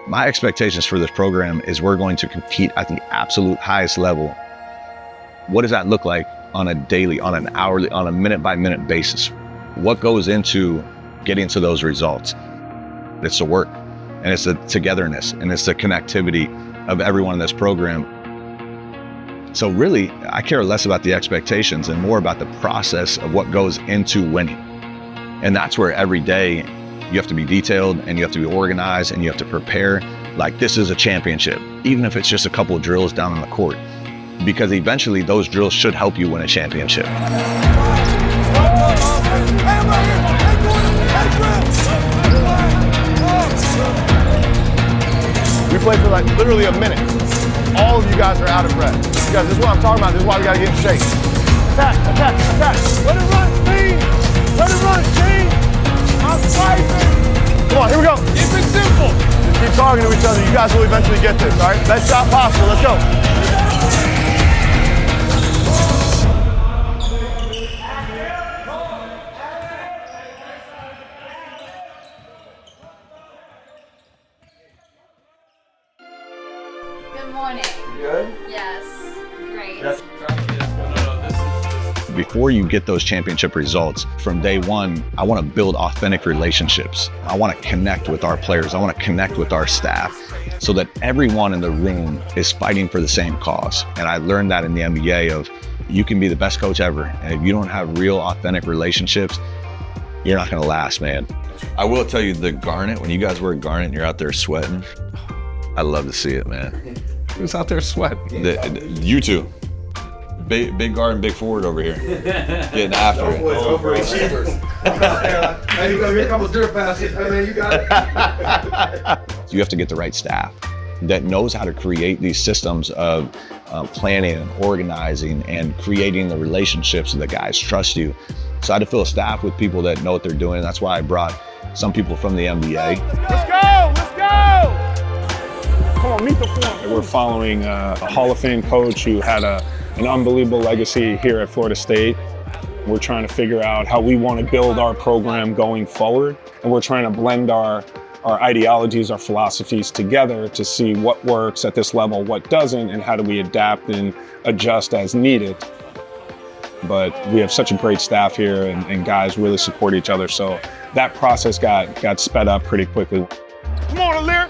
My expectations for this program is we're going to compete at the absolute highest level. What does that look like on a daily, on an hourly, on a minute-by-minute basis? What goes into getting to those results? It's the work, and it's the togetherness, and it's the connectivity of everyone in this program. So really, I care less about the expectations and more about the process of what goes into winning. And that's where every day you have to be detailed, and you have to be organized, and you have to prepare like this is a championship, even if it's just a couple of drills down on the court, because eventually those drills should help you win a championship. We played for like literally a minute. All of you guys are out of breath. You guys, this is what I'm talking about. This is why we gotta get in shape. Attack, attack, attack. Let it run, speed. Let it run, speed. I'm fighting. Come on, here we go. Keep it simple. Just keep talking to each other. You guys will eventually get this, all right? Best shot possible. Let's go. Good morning. Good? Yes. Great. Yes. Before you get those championship results, from day one, I want to build authentic relationships. I want to connect with our players. I want to connect with our staff so that everyone in the room is fighting for the same cause. And I learned that in the NBA of you can be the best coach ever. And if you don't have real authentic relationships, you're not going to last, man. I will tell you, the garnet, when you guys wear garnet and you're out there sweating, I love to see it, man. Who's out there sweating? You two. Big guard and big forward over here. Getting after it. Overachievers. Hey, you got a couple dirt passes. I mean, you got it. You have to get the right staff that knows how to create these systems of planning and organizing and creating the relationships so the guys trust you. So I had to fill a staff with people that know what they're doing. That's why I brought some people from the NBA. Let's go, let's go! Come on, meet the form. We're following a Hall of Fame coach who had an unbelievable legacy here at Florida State. We're trying to figure out how we want to build our program going forward. And we're trying to blend our ideologies, our philosophies together to see what works at this level, what doesn't, and how do we adapt and adjust as needed. But we have such a great staff here, and guys really support each other. So that process got sped up pretty quickly. Come on, Alir.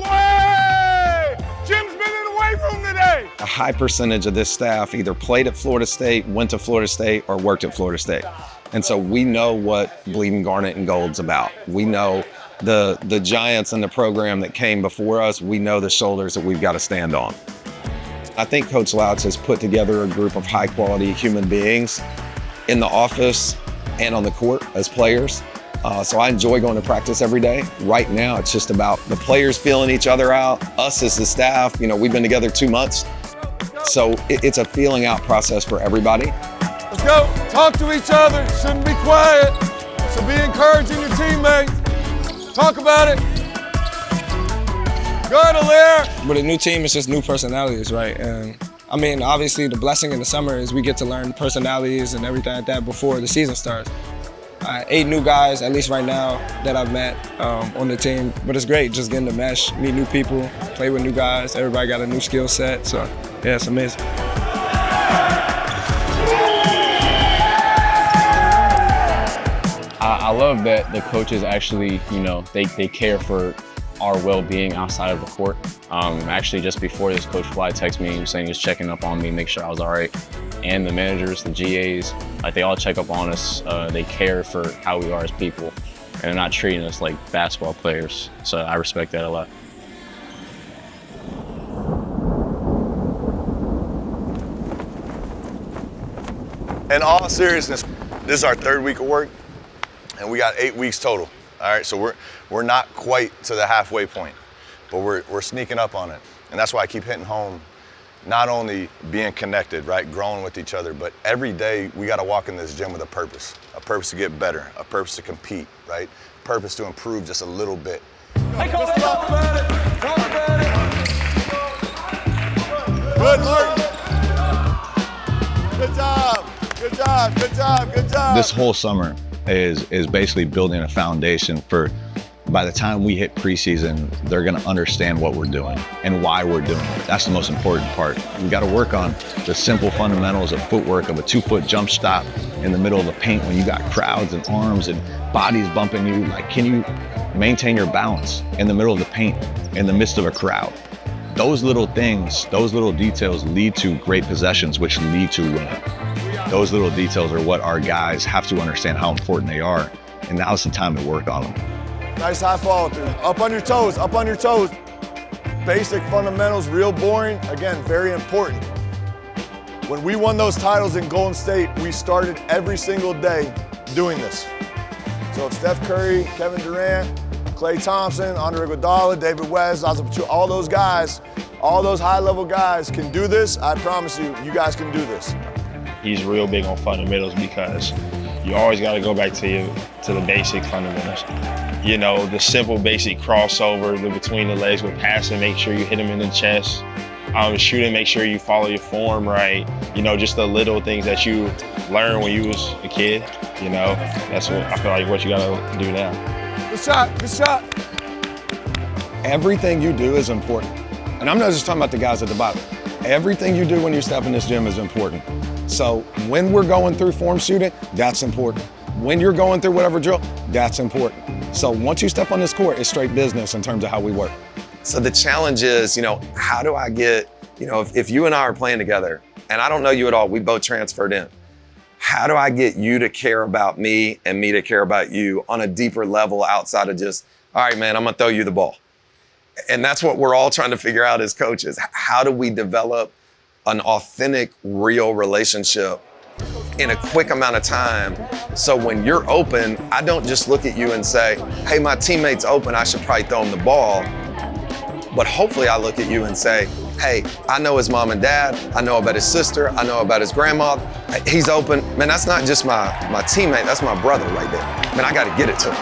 Way! Jim's been in the weight room today. A high percentage of this staff either played at Florida State, went to Florida State, or worked at Florida State. And so we know what bleeding garnet and gold's about. We know the giants in the program that came before us. We know the shoulders that we've got to stand on. I think Coach Loucks has put together a group of high quality human beings in the office and on the court as players. So I enjoy going to practice every day. Right now, it's just about the players feeling each other out, us as the staff. You know, we've been together 2 months. So it's a feeling out process for everybody. Let's go. Talk to each other. Shouldn't be quiet. So be encouraging your teammates. Talk about it. Go ahead, Alir. With a new team, it's just new personalities, right? And I mean, obviously, the blessing in the summer is we get to learn personalities and everything like that before the season starts. 8 new guys, at least right now, that I've met on the team. But it's great just getting to mesh, meet new people, play with new guys. Everybody got a new skill set, so yeah, it's amazing. I love that the coaches actually, you know, they care for our well-being outside of the court. Actually, just before this, Coach Fly texted me saying he was checking up on me, make sure I was all right. And the managers, the GAs, like they all check up on us. They care for how we are as people, and they're not treating us like basketball players. So I respect that a lot. In all seriousness, this is our 3rd week of work, and we got 8 weeks total. All right, so we're not quite to the halfway point, but we're sneaking up on it. And that's why I keep hitting home, not only being connected, right, growing with each other, but every day we got to walk in this gym with a purpose to get better, a purpose to compete, right, purpose to improve just a little bit. Hey, Coach, talk about it. Talk about it. Good, Martin. Good job. Good job. Good job. Good job. This whole summer is basically building a foundation for By the time we hit preseason, they're gonna understand what we're doing and why we're doing it. That's the most important part. We gotta work on the simple fundamentals of footwork, of a 2-foot jump stop in the middle of the paint when you got crowds and arms and bodies bumping you. Like, can you maintain your balance in the middle of the paint, in the midst of a crowd? Those little things, those little details lead to great possessions, which lead to winning. Those little details are what our guys have to understand how important they are. And now's the time to work on them. Nice high follow through. Up on your toes, up on your toes. Basic fundamentals, real boring. Again, very important. When we won those titles in Golden State, we started every single day doing this. So if Steph Curry, Kevin Durant, Klay Thompson, Andre Iguodala, David West, Zaza Pachulia, all those guys, all those high-level guys can do this, I promise you, you guys can do this. He's real big on fundamentals because you always got to go back to the basic fundamentals. You know, the simple basic crossover, the between the legs with passing, make sure you hit him in the chest. Shooting, make sure you follow your form right. You know, just the little things that you learn when you was a kid. You know, that's what I feel like what you gotta do now. Good shot, good shot. Everything you do is important. And I'm not just talking about the guys at the bottom. Everything you do when you step in this gym is important. So when we're going through form shooting, that's important. When you're going through whatever drill, that's important. So once you step on this court, it's straight business in terms of how we work. So the challenge is, you know, how do I get, you know, if you and I are playing together, and I don't know you at all, we both transferred in. How do I get you to care about me and me to care about you on a deeper level outside of just, all right, man, I'm gonna throw you the ball. And that's what we're all trying to figure out as coaches. How do we develop an authentic, real relationship in a quick amount of time? So when you're open, I don't just look at you and say, hey, my teammate's open, I should probably throw him the ball. But hopefully I look at you and say, hey, I know his mom and dad, I know about his sister, I know about his grandma. He's open. Man, that's not just my teammate, that's my brother right there. Man, I gotta get it to him.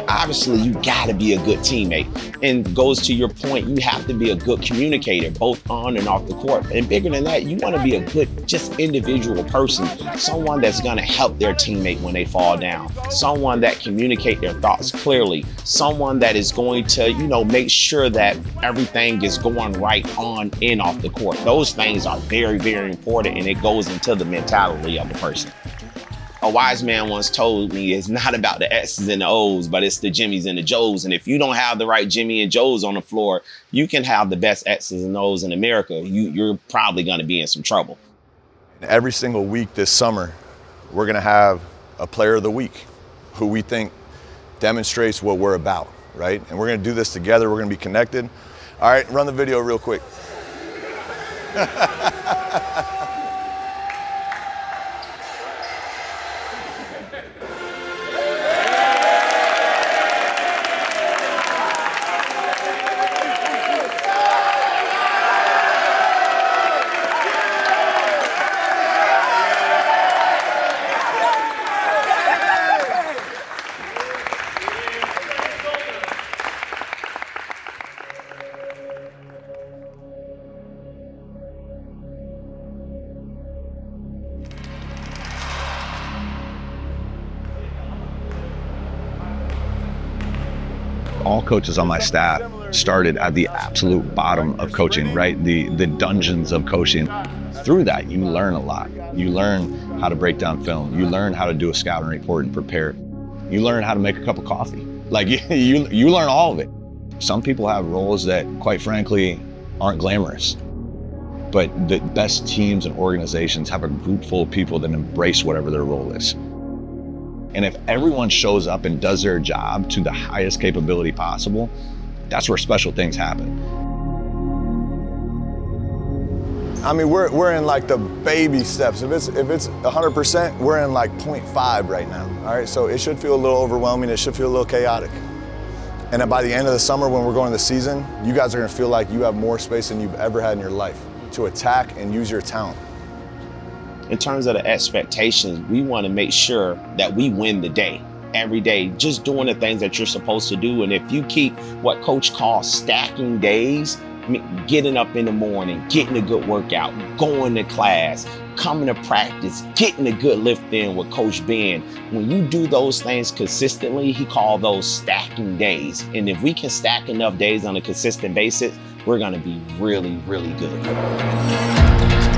Obviously, you gotta be a good teammate. And goes to your point, you have to be a good communicator, both on and off the court. And bigger than that, you wanna be a good, just individual person, someone that's gonna help their teammate when they fall down, someone that communicate their thoughts clearly, someone that is going to, you know, make sure that everything is going right on and off the court. Those things are very, very important, and it goes into the mentality of a person. A wise man once told me it's not about the X's and the O's, but it's the Jimmys and the Joes. And if you don't have the right Jimmy and Joes on the floor, you can have the best X's and O's in America. You're probably going to be in some trouble. Every single week this summer, we're going to have a player of the week who we think demonstrates what we're about, right? And we're going to do this together. We're going to be connected. All right, run the video real quick. All coaches on my staff started at the absolute bottom of coaching, right? The dungeons of coaching. Through that, you learn a lot. You learn how to break down film. You learn how to do a scouting report and prepare. You learn how to make a cup of coffee. Like you learn all of it. Some people have roles that, quite frankly, aren't glamorous. But the best teams and organizations have a group full of people that embrace whatever their role is. And if everyone shows up and does their job to the highest capability possible, that's where special things happen. I mean, we're in like the baby steps. If it's 100%, we're in like 0.5 right now. All right, so it should feel a little overwhelming. It should feel a little chaotic. And then by the end of the summer, when we're going to the season, you guys are gonna feel like you have more space than you've ever had in your life to attack and use your talent. In terms of the expectations, we want to make sure that we win the day, every day, just doing the things that you're supposed to do. And if you keep what coach calls stacking days, getting up in the morning, getting a good workout, going to class, coming to practice, getting a good lift in with Coach Ben. When you do those things consistently, he called those stacking days. And if we can stack enough days on a consistent basis, we're gonna be really, really good.